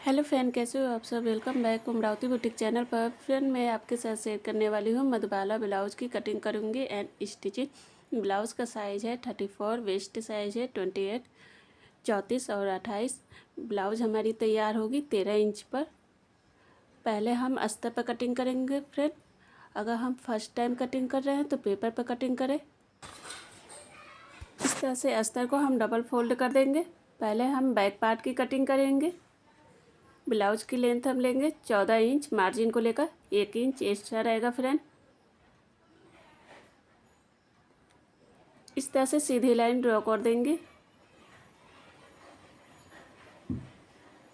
Hello friend, कैसे हो आप सब। Welcome back Amravati boutique channel पर। फ्रेंड, मैं आपके साथ शेयर करने वाली हूँ मधुबाला ब्लाउज़ की कटिंग करूँगी एंड स्टिचिंग। ब्लाउज़ का साइज़ है 34, वेस्ट साइज़ है 28, 34 और 28। ब्लाउज़ हमारी तैयार होगी 13 इंच पर। पहले हम अस्तर पर कटिंग करेंगे फ्रेंड। अगर हम फर्स्ट टाइम कटिंग कर रहे हैं तो पेपर पर कटिंग करें। इस तरह से अस्तर को हम डबल फोल्ड कर देंगे। पहले हम बैक पार्ट की कटिंग करेंगे। ब्लाउज़ की लेंथ हम लेंगे 14 इंच, मार्जिन को लेकर 1 इंच एक्स्ट्रा रहेगा फ्रेंड। इस तरह से सीधी लाइन ड्रॉ कर देंगे।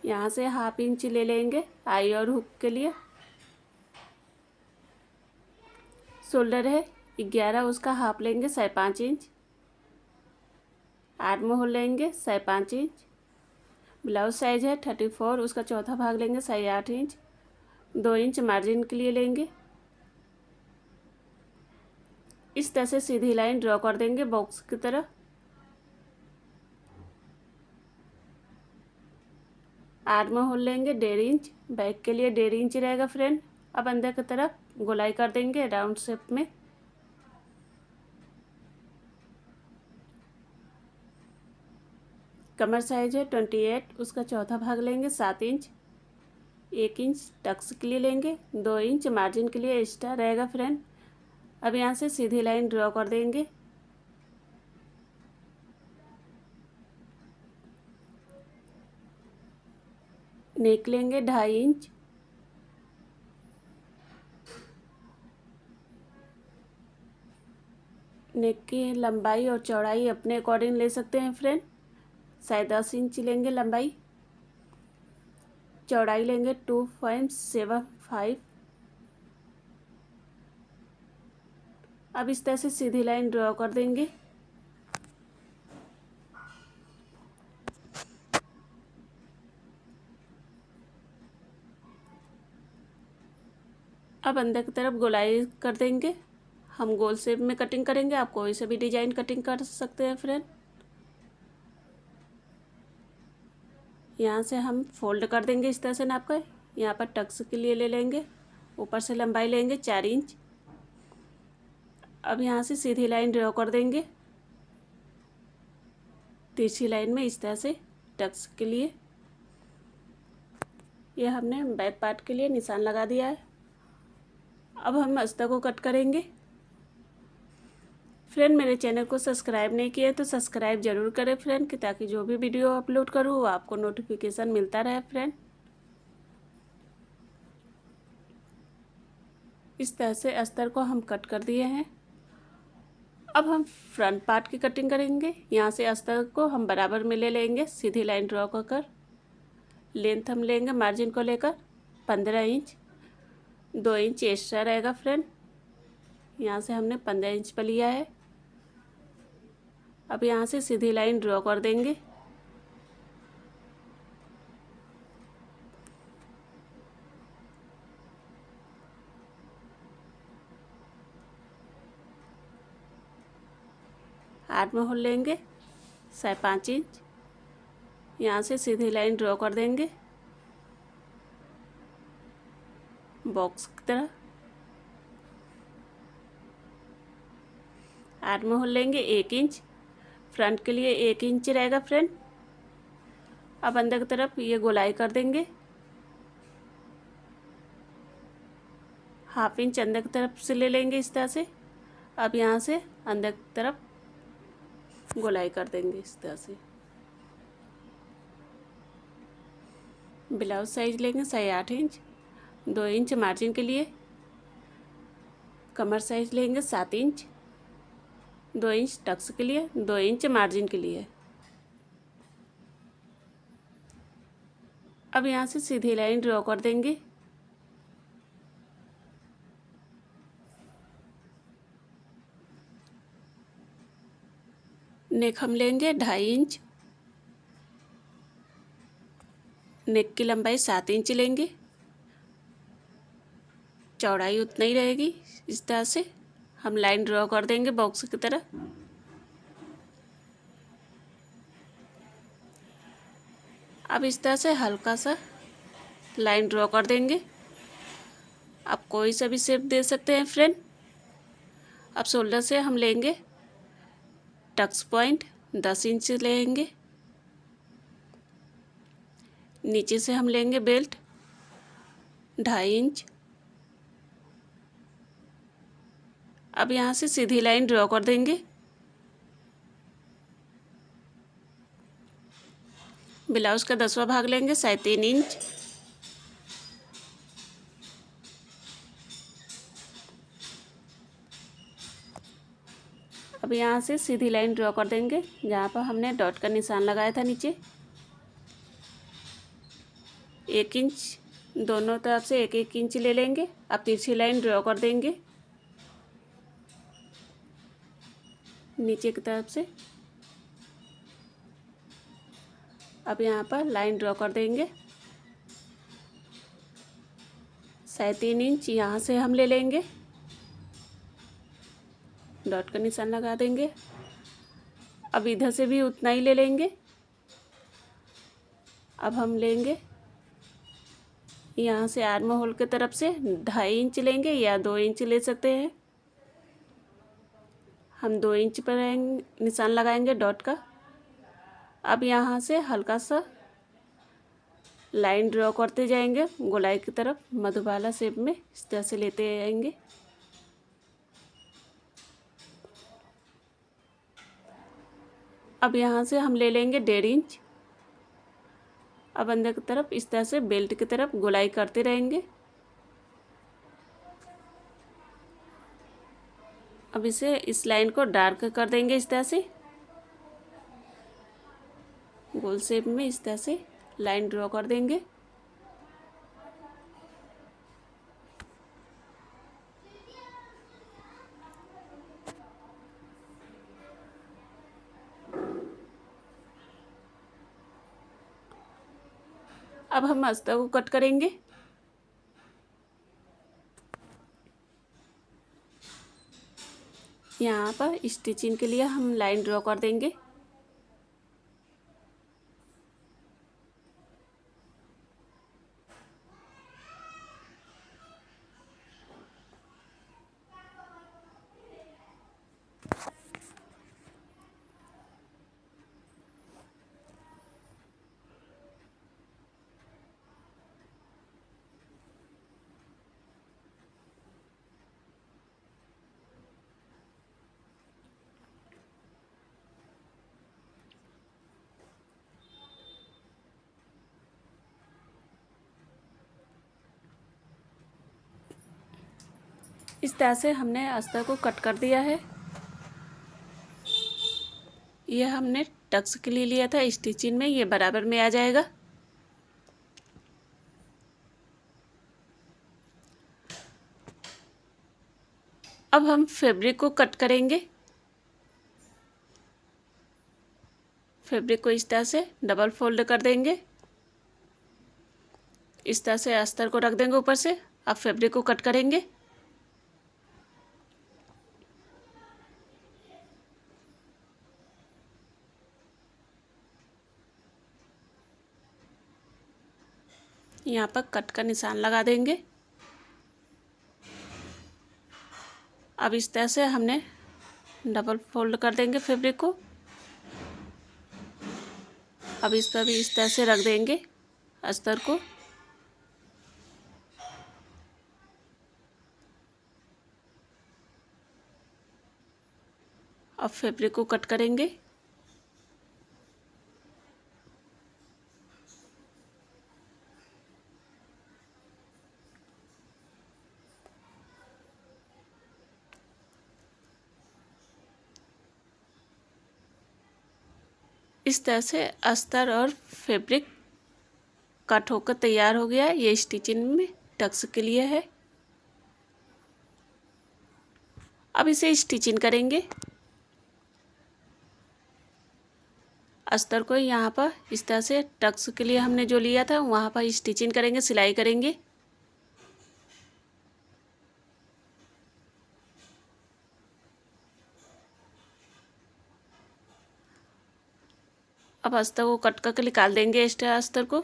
यहाँ से हाफ इंच ले लेंगे आई और हुक के लिए। शोल्डर है 11, उसका हाफ लेंगे 5.5 इंच। आर्म होल लेंगे 5.5 इंच। ब्लाउज साइज है 34, उसका चौथा भाग लेंगे 8.5 इंच। 2 इंच मार्जिन के लिए लेंगे। इस तरह से सीधी लाइन ड्रॉ कर देंगे बॉक्स की तरह। आर्म होल लेंगे 1.5 इंच, बैक के लिए 1.5 इंच रहेगा फ्रेंड। अब अंदर की तरफ गोलाई कर देंगे राउंड शेप में। कमर साइज है 28, उसका चौथा भाग लेंगे 7 इंच। 1 इंच टक्स के लिए लेंगे, 2 इंच मार्जिन के लिए एक्स्ट्रा रहेगा फ्रेंड। अब यहाँ से सीधी लाइन ड्रॉ कर देंगे। नेक लेंगे 2.5 इंच। नेक की लंबाई और चौड़ाई अपने अकॉर्डिंग ले सकते हैं फ्रेंड। 10.5 इंच लेंगे लंबाई। चौड़ाई लेंगे 2.75। अब इस तरह से सीधी लाइन ड्रॉ कर देंगे। अब अंदर की तरफ गोलाई कर देंगे। हम गोल शेप में कटिंग करेंगे, आप कोई से भी डिजाइन कटिंग कर सकते हैं फ्रेंड। यहाँ से हम फोल्ड कर देंगे इस तरह से नाप कर। यहाँ पर टक्स के लिए ले लेंगे, ऊपर से लंबाई लेंगे 4 इंच। अब यहाँ से सीधी लाइन ड्रॉ कर देंगे तिरछी लाइन में इस तरह से टक्स के लिए। ये हमने बैक पार्ट के लिए निशान लगा दिया है। अब हम अस्तर को कट करेंगे। फ्रेंड, मेरे चैनल को सब्सक्राइब नहीं किया तो सब्सक्राइब जरूर करें फ्रेंड, कि ताकि जो भी वीडियो अपलोड करूँ वो आपको नोटिफिकेशन मिलता रहे फ्रेंड। इस तरह से अस्तर को हम कट कर दिए हैं। अब हम फ्रंट पार्ट की कटिंग करेंगे। यहाँ से अस्तर को हम बराबर में ले लेंगे, सीधी लाइन ड्रॉ कर। लेंथ हम लेंगे मार्जिन को लेकर 15 इंच। 2 इंच एक्स्ट्रा रहेगा फ्रेंड। यहाँ से हमने 15 इंच पर लिया है। अब यहाँ से सीधी लाइन ड्रॉ कर देंगे। आर्म होल लेंगे 5.5 इंच। यहाँ से सीधी लाइन ड्रॉ कर देंगे बॉक्स की तरह। आर्म होल लेंगे 1 इंच, फ्रंट के लिए 1 इंच रहेगा फ्रेंड। अब अंदर की तरफ ये गोलाई कर देंगे। हाफ इंच अंदर की तरफ से ले लेंगे इस तरह से। अब यहाँ से अंदर की तरफ गोलाई कर देंगे इस तरह से। ब्लाउज साइज लेंगे 8.5 इंच। 2 इंच मार्जिन के लिए। कमर साइज लेंगे 7 इंच। 2 इंच टक्स के लिए, 2 इंच मार्जिन के लिए। अब यहाँ से सीधी लाइन ड्रॉ कर देंगे। नेक हम लेंगे 2.5 इंच। नेक की लंबाई 7 इंच लेंगे। चौड़ाई उतना ही रहेगी। इस तरह से हम लाइन ड्रॉ कर देंगे बॉक्स की तरह। अब इस तरह से हल्का सा लाइन ड्रॉ कर देंगे। आप कोई सा भी शेप दे सकते हैं फ्रेंड। अब शोल्डर से हम लेंगे टक्स पॉइंट 10 इंच लेंगे। नीचे से हम लेंगे बेल्ट 2.5 इंच। अब यहाँ से सीधी लाइन ड्रॉ कर देंगे। ब्लाउज का 10वां भाग लेंगे 3.5 इंच। अब यहाँ से सीधी लाइन ड्रॉ कर देंगे जहाँ पर हमने डॉट का निशान लगाया था नीचे। 1 इंच दोनों तरफ से 1-1 इंच ले लेंगे। अब तिरछी लाइन ड्रॉ कर देंगे नीचे की तरफ से। अब यहाँ पर लाइन ड्रॉ कर देंगे 3.5 इंच। यहाँ से हम ले लेंगे डॉट का निशान लगा देंगे। अब इधर से भी उतना ही ले लेंगे। अब हम लेंगे यहाँ से आर्म होल की तरफ से 2.5 इंच लेंगे या 2 इंच ले सकते हैं। हम 2 इंच पर निशान लगाएंगे डॉट का। अब यहाँ से हल्का सा लाइन ड्रॉ करते जाएंगे गोलाई की तरफ मधुबाला शेप में, इस तरह से लेते जाएंगे। अब यहाँ से हम ले लेंगे 1.5 इंच। अब अंदर की तरफ इस तरह से बेल्ट की तरफ गोलाई करते रहेंगे। अब इसे इस लाइन को डार्क कर देंगे इस तरह से गोल शेप में, इस तरह से लाइन ड्रॉ कर देंगे। अब हम अस्तर को कट करेंगे। यहाँ पर स्टिचिंग के लिए हम लाइन ड्रॉ कर देंगे। इस तरह से हमने अस्तर को कट कर दिया है। यह हमने टक्स के लिए लिया था, स्टिचिंग में ये बराबर में आ जाएगा। अब हम फैब्रिक को कट करेंगे। फैब्रिक को इस तरह से डबल फोल्ड कर देंगे। इस तरह से अस्तर को रख देंगे ऊपर से। अब फैब्रिक को कट करेंगे। यहाँ पर कट का निशान लगा देंगे। अब इस तरह से हमने डबल फोल्ड कर देंगे फैब्रिक को। अब इस पर भी इस तरह से रख देंगे अस्तर को। अब फैब्रिक को कट करेंगे। इस तरह से अस्तर और फैब्रिक कट होकर तैयार हो गया। ये स्टिचिंग में टक्स के लिए है। अब इसे स्टिचिंग करेंगे। अस्तर को यहाँ पर इस तरह से टक्स के लिए हमने जो लिया था वहाँ पर स्टिचिंग करेंगे, सिलाई करेंगे। अब अस्तर को कट करके निकाल देंगे एक्स्ट्रा अस्तर को।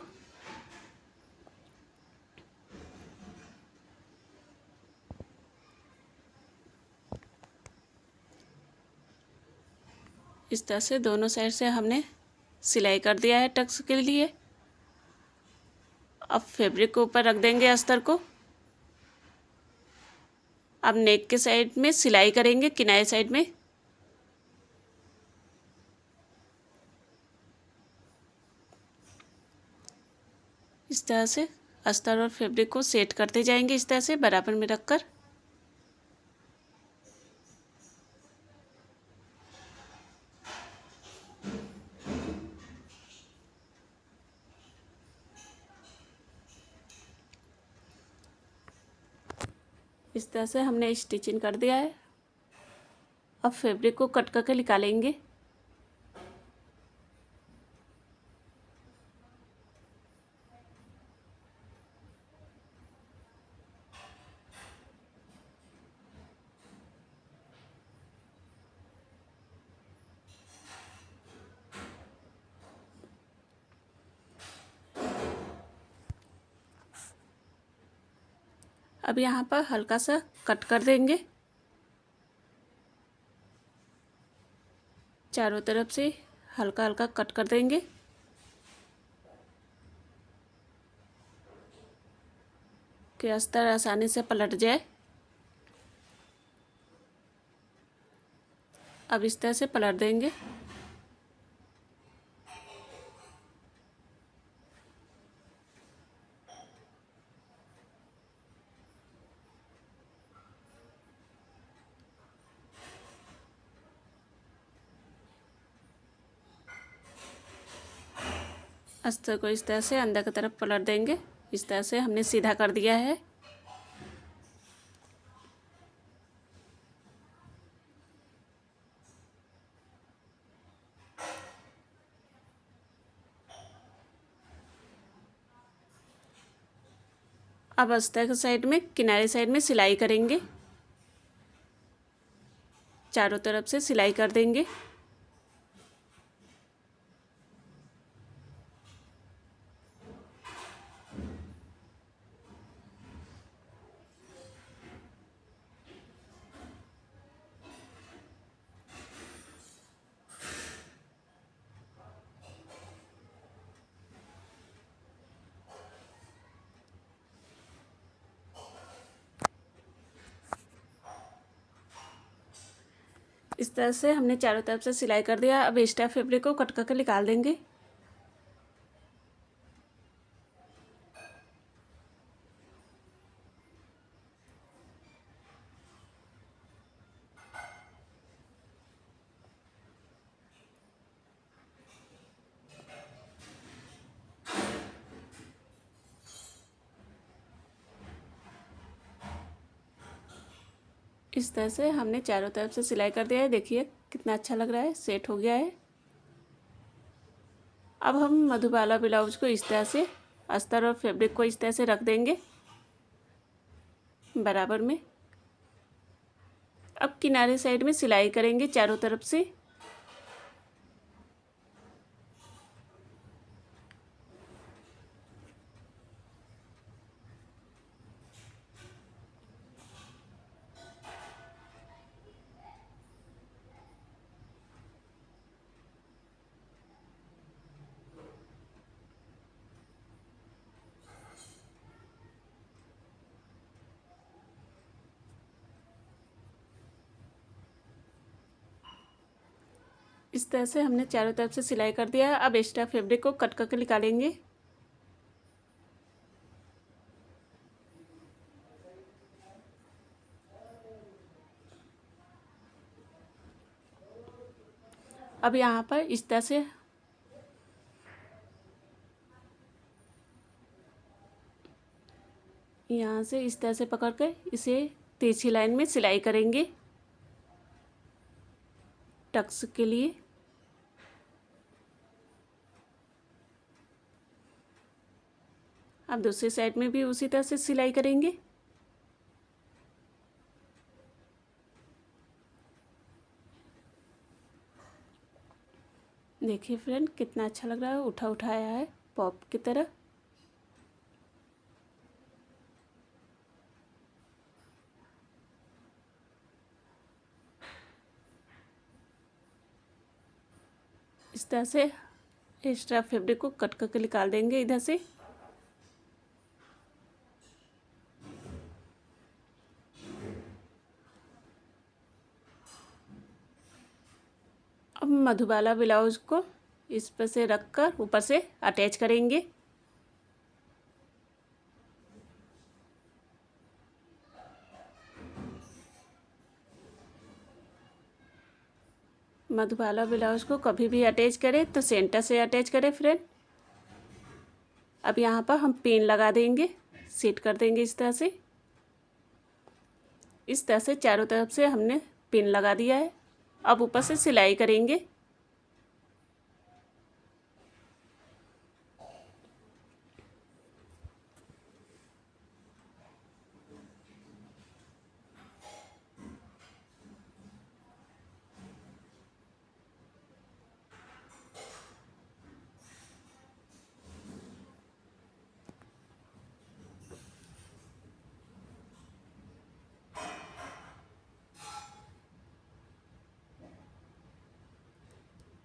इस तरह से दोनों साइड से हमने सिलाई कर दिया है टक्स के लिए। अब फैब्रिक को ऊपर रख देंगे अस्तर को। अब नेक के साइड में सिलाई करेंगे किनारे साइड में। इस तरह से अस्तर और फैब्रिक को सेट करते जाएंगे, इस तरह से बराबर में रखकर। इस तरह से हमने स्टिचिंग कर दिया है। अब फैब्रिक को कट करके निकालेंगे। अब यहाँ पर हल्का सा कट कर देंगे, चारों तरफ से हल्का हल्का कट कर देंगे। कि अस्तर आसानी से पलट जाए। अब इस तरह से पलट देंगे। अस्तर को इस तरह से अंदर की तरफ पलट देंगे। इस तरह से हमने सीधा कर दिया है। अब अस्तर के साइड में किनारे साइड में सिलाई करेंगे, चारों तरफ से सिलाई कर देंगे। इस तरह से हमने चारों तरफ से सिलाई कर दिया। अब एक्स्ट्रा फैब्रिक को कट करके निकाल देंगे। इस तरह से हमने चारों तरफ से सिलाई कर दिया है। देखिए कितना अच्छा लग रहा है, सेट हो गया है। अब हम मधुबाला ब्लाउज को इस तरह से अस्तर और फैब्रिक को इस तरह से रख देंगे बराबर में। अब किनारे साइड में सिलाई करेंगे चारों तरफ से। इस तरह से हमने चारों तरफ से सिलाई कर दिया है। अब एक्स्ट्रा फैब्रिक को कट करके निकालेंगे। अब यहाँ पर इस तरह से यहाँ से इस तरह से पकड़ कर इसे तिरछी लाइन में सिलाई करेंगे टक्स के लिए। अब दूसरी साइड में भी उसी तरह से सिलाई करेंगे। देखिए फ्रेंड कितना अच्छा लग रहा है, उठा उठाया है पॉप की तरह। इस तरह से एक्स्ट्रा फैब्रिक को कट करके निकाल देंगे इधर से। अब मधुबाला ब्लाउज को इस पर से रख कर ऊपर से अटैच करेंगे। मधुबाला ब्लाउज को कभी भी अटैच करें तो सेंटर से अटैच करें फ्रेंड। अब यहाँ पर हम पिन लगा देंगे, सेट कर देंगे इस तरह से। इस तरह से चारों तरफ से हमने पिन लगा दिया है। अब ऊपर से सिलाई करेंगे।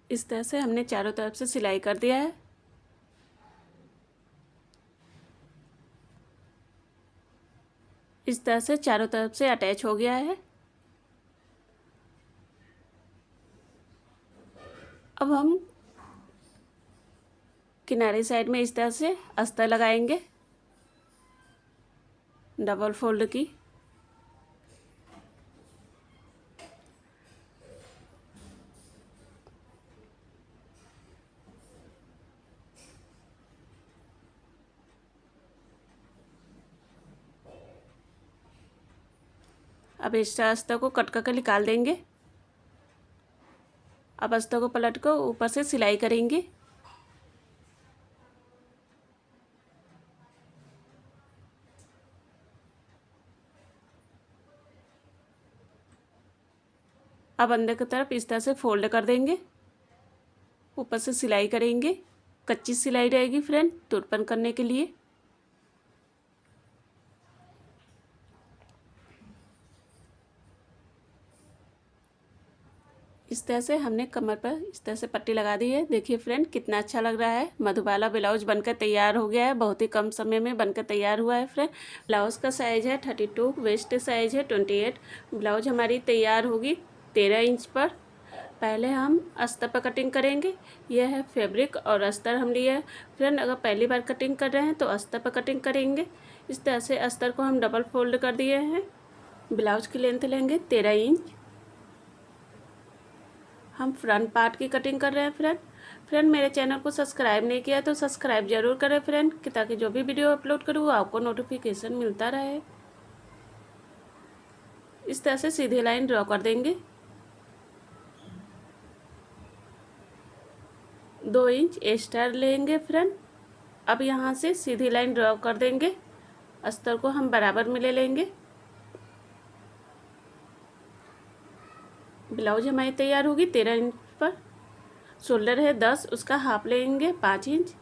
इस तरह से हमने चारों तरफ से सिलाई कर दिया है। इस तरह से चारों तरफ से अटैच हो गया है। अब हम किनारे साइड में इस तरह से अस्तर लगाएंगे डबल फोल्ड की। अब एक्स्ट्रा अस्तर को कट करके निकाल देंगे। अब अस्तर को पलट कर ऊपर से सिलाई करेंगे। अब अंदर की तरफ इस तरह से फोल्ड कर देंगे, ऊपर से सिलाई करेंगे। कच्ची सिलाई रहेगी फ्रेंड तुरपन करने के लिए। इस तरह से हमने कमर पर इस तरह से पट्टी लगा दी है। देखिए फ्रेंड कितना अच्छा लग रहा है। मधुबाला ब्लाउज बनकर तैयार हो गया है। बहुत ही कम समय में बनकर तैयार हुआ है फ्रेंड। ब्लाउज का साइज़ है 32, वेस्ट साइज़ है 28। ब्लाउज हमारी तैयार होगी 13 इंच पर। पहले हम अस्तर पर कटिंग करेंगे। यह है फैब्रिक और अस्तर हम लिए है फ्रेंड। अगर पहली बार कटिंग कर रहे हैं तो अस्तर पर कटिंग करेंगे। इस तरह से अस्तर को हम डबल फोल्ड कर दिए हैं। ब्लाउज की लेंथ लेंगे 13 इंच। हम फ्रंट पार्ट की कटिंग कर रहे हैं फ्रेंड मेरे चैनल को सब्सक्राइब नहीं किया तो सब्सक्राइब जरूर करें फ्रेंड, कि ताकि जो भी वीडियो अपलोड करूँ आपको नोटिफिकेशन मिलता रहे। इस तरह से सीधी लाइन ड्रॉ कर देंगे। 2 इंच एक्स्ट्रा लेंगे फ्रेंड। अब यहाँ से सीधी लाइन ड्रॉ कर देंगे। अस्तर को हम बराबर में ले लेंगे। ब्लाउज हमारी तैयार होगी 13 इंच पर। शोल्डर है 10, उसका हाफ लेंगे 5 इंच।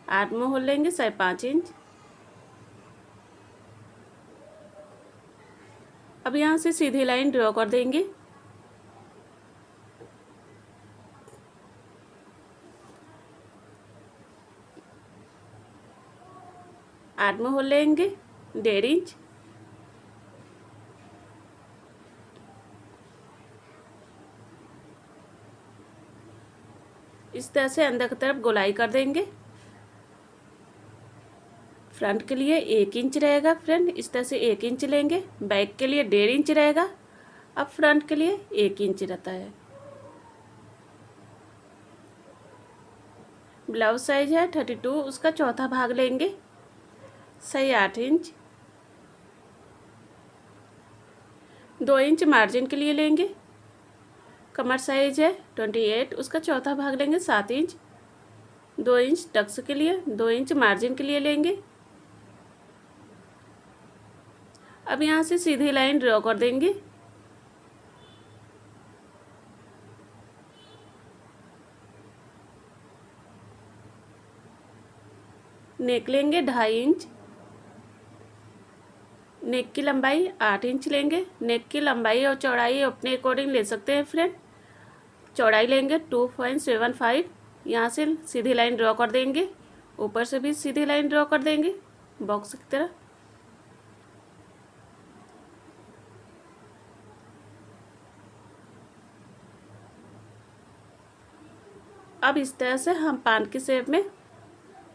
आर्म होल लेंगे 5.5 इंच। अब यहाँ से सीधी लाइन ड्रॉ कर देंगे। आर्म होल लेंगे 1.5 इंच। इस तरह से अंदर की तरफ गोलाई कर देंगे। फ्रंट के लिए 1 इंच रहेगा फ्रेंड, इस तरह से 1 इंच लेंगे। बैक के लिए 1.5 इंच रहेगा। अब फ्रंट के लिए 1 इंच रहता है। ब्लाउज साइज है 32, उसका चौथा भाग लेंगे, सही 8 इंच। 2 इंच मार्जिन के लिए लेंगे। कमर साइज है 28, उसका चौथा भाग लेंगे 7 इंच। 2 इंच टक्स के लिए, 2 इंच मार्जिन के लिए लेंगे। अब यहाँ से सीधी लाइन ड्रॉ कर देंगे। नेक लेंगे 2.5 इंच। नेक की लंबाई 8 इंच लेंगे। नेक की लंबाई और चौड़ाई अपने अकॉर्डिंग ले सकते हैं फ्रेंड। चौड़ाई लेंगे 2.75। यहाँ से सीधी लाइन ड्रॉ कर देंगे, ऊपर से भी सीधी लाइन ड्रॉ कर देंगे बॉक्स की तरह। अब इस तरह से हम पान की शेप में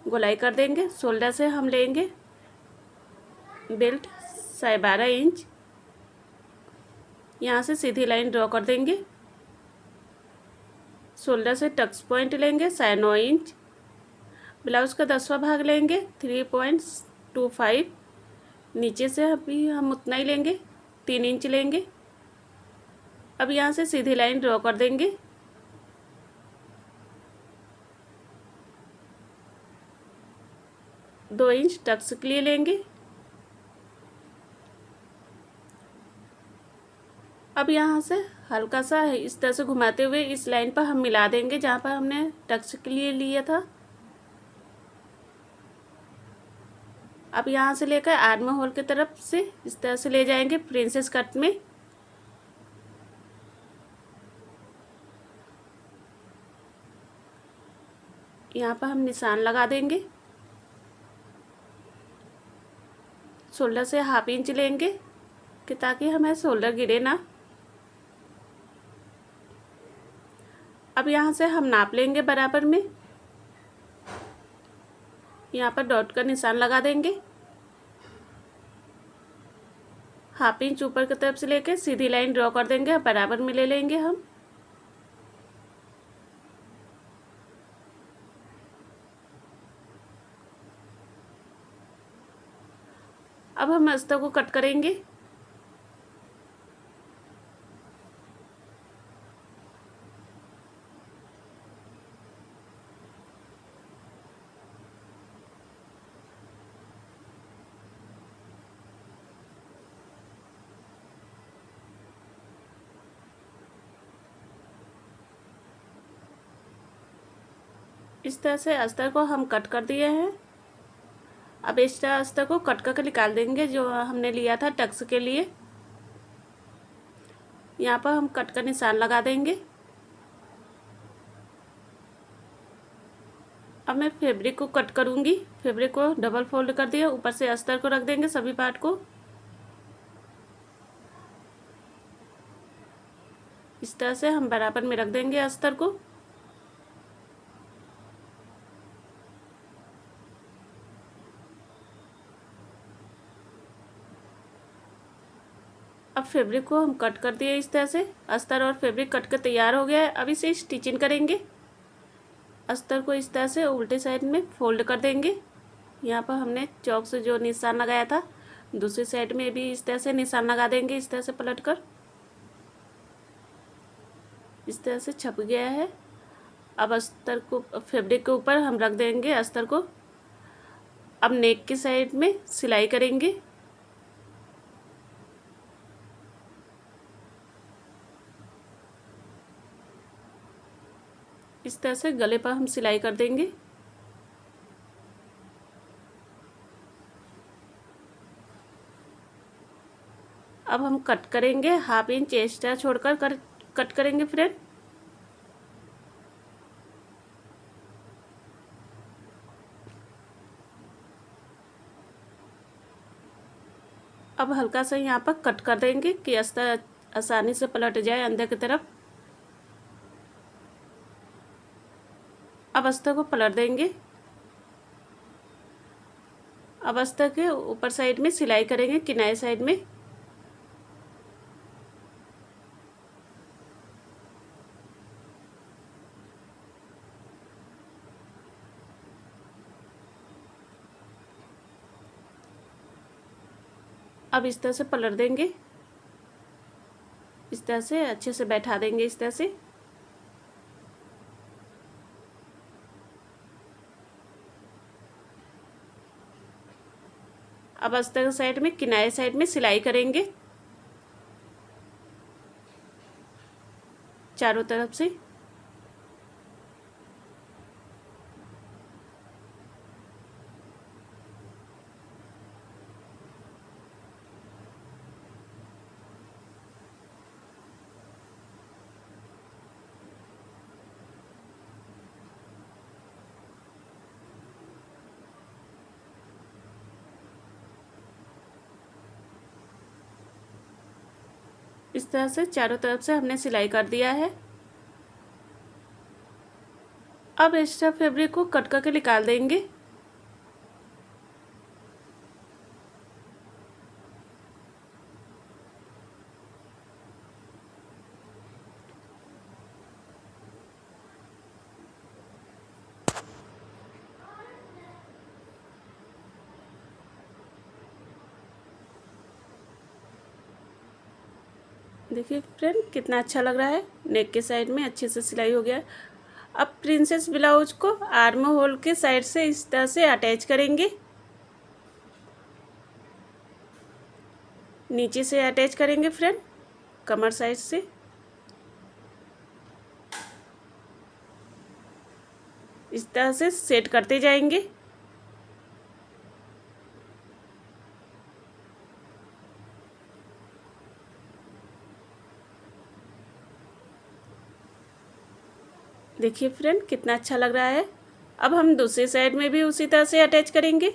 गोलाई कर देंगे। शोल्डर से हम लेंगे बेल्ट 12.5 इंच, यहाँ से सीधी लाइन ड्रॉ कर देंगे। शोल्डर से टक्स पॉइंट लेंगे 9.5 इंच। ब्लाउज का 10वां भाग लेंगे 3.25। नीचे से अभी हम उतना ही लेंगे, 3 इंच लेंगे। अब यहाँ से सीधी लाइन ड्रॉ कर देंगे। दो इंच टक्स के लिए लेंगे। अब यहाँ से हल्का सा इस तरह से घुमाते हुए इस लाइन पर हम मिला देंगे जहाँ पर हमने टक्स के लिए लिया था। अब यहाँ से लेकर आर्म होल की तरफ से इस तरह से ले जाएंगे प्रिंसेस कट में। यहाँ पर हम निशान लगा देंगे। शोल्डर से 1/2 इंच लेंगे कि ताकि हमें शोल्डर गिरे ना। अब यहाँ से हम नाप लेंगे बराबर में। यहाँ पर डॉट का निशान लगा देंगे। 1/2 इंच ऊपर की तरफ से लेके सीधी लाइन ड्रॉ कर देंगे, बराबर में ले लेंगे हम। अब हम अस्तर को कट करेंगे। इस तरह से अस्तर को हम कट कर दिए हैं। अब एक्स्ट्रा अस्तर को कट करके निकाल देंगे जो हमने लिया था टक्स के लिए। यहाँ पर हम कट का निशान लगा देंगे। अब मैं फैब्रिक को कट करूँगी। फैब्रिक को डबल फोल्ड कर दिया, ऊपर से अस्तर को रख देंगे सभी पार्ट को। इस तरह से हम बराबर में रख देंगे अस्तर को। अब फैब्रिक को हम कट कर दिए इस तरह से। अस्तर और फैब्रिक कट कर तैयार हो गया है। अब इसे स्टिचिंग करेंगे। अस्तर को इस तरह से उल्टे साइड में फोल्ड कर देंगे। यहाँ पर हमने चौक से जो निशान लगाया था दूसरी साइड में भी इस तरह से निशान लगा देंगे। इस तरह से पलट कर इस तरह से छप गया है। अब अस्तर को फैब्रिक के ऊपर हम रख देंगे अस्तर को। अब नेक की साइड में सिलाई करेंगे। इस तरह से गले पर हम सिलाई कर देंगे। अब हम कट करेंगे, 1/2 इंच एक्स्ट्रा छोड़कर कट करेंगे फ्रेंड। अब हल्का सा यहाँ पर कट कर देंगे कि अस्तर आसानी से पलट जाए अंदर की तरफ। अब अस्तर को पलट देंगे। अब अस्तर के ऊपर साइड में सिलाई करेंगे किनारे साइड में। अब इस तरह से पलट देंगे, इस तरह से अच्छे से बैठा देंगे इस तरह से। अब अस्तर के साइड में किनारे साइड में सिलाई करेंगे चारों तरफ से। इस तरह से चारों तरफ से हमने सिलाई कर दिया है। अब एक्स्ट्रा फैब्रिक को कट करके निकाल देंगे। देखिए फ्रेंड कितना अच्छा लग रहा है। नेक के साइड में अच्छे से सिलाई हो गया। अब प्रिंसेस ब्लाउज को आर्म होल के साइड से इस तरह से अटैच करेंगे। नीचे से अटैच करेंगे फ्रेंड, कमर साइड से। इस तरह से सेट करते जाएंगे। देखिए फ्रेंड कितना अच्छा लग रहा है। अब हम दूसरी साइड में भी उसी तरह से अटैच करेंगे।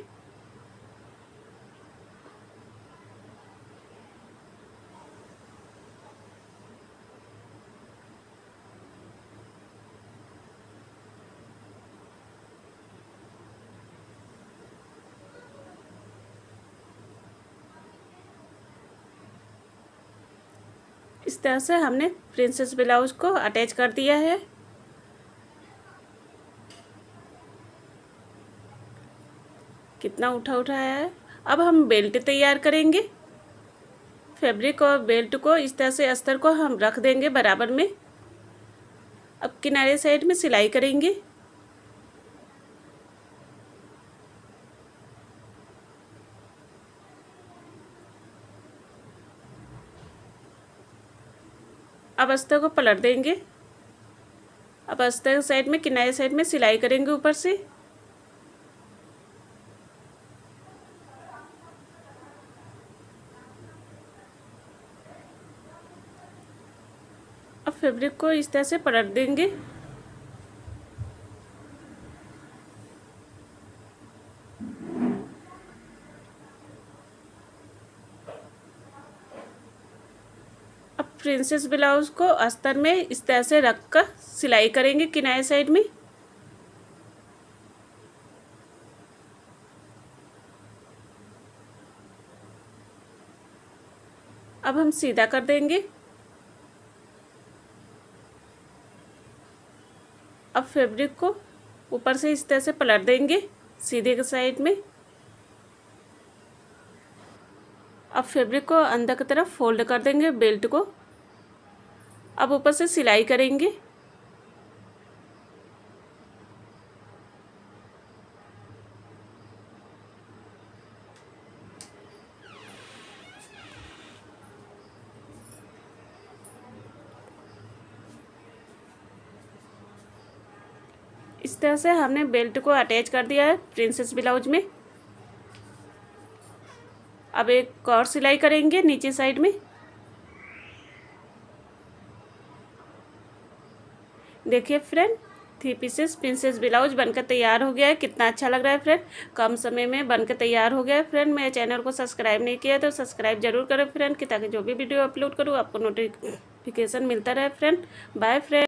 इस तरह से हमने प्रिंसेस ब्लाउज को अटैच कर दिया है। कितना उठा उठाया है। अब हम बेल्ट तैयार करेंगे। फैब्रिक और बेल्ट को इस तरह से अस्तर को हम रख देंगे बराबर में। अब किनारे साइड में सिलाई करेंगे। अब अस्तर को पलट देंगे। अब अस्तर साइड में किनारे साइड में सिलाई करेंगे ऊपर से। अब फैब्रिक को इस तरह से पलट देंगे। अब प्रिंसेस ब्लाउज को अस्तर में इस तरह से रख कर सिलाई करेंगे किनारे साइड में। अब हम सीधा कर देंगे। अब फैब्रिक को ऊपर से इस तरह से पलट देंगे सीधे के साइड में। अब फैब्रिक को अंदर की तरफ फोल्ड कर देंगे बेल्ट को। अब ऊपर से सिलाई करेंगे। इस तरह से हमने बेल्ट को अटैच कर दिया है प्रिंसेस ब्लाउज में। अब एक और सिलाई करेंगे नीचे साइड में। देखिए फ्रेंड 3 पीसेस प्रिंसेस ब्लाउज बनकर तैयार हो गया है। कितना अच्छा लग रहा है फ्रेंड। कम समय में बनकर तैयार हो गया है फ्रेंड। मेरे चैनल को सब्सक्राइब नहीं किया तो सब्सक्राइब जरूर करें फ्रेंड, कि ताकि जो भी वीडियो अपलोड करूँ आपको नोटिफिकेशन मिलता रहे फ्रेंड। Bye friend.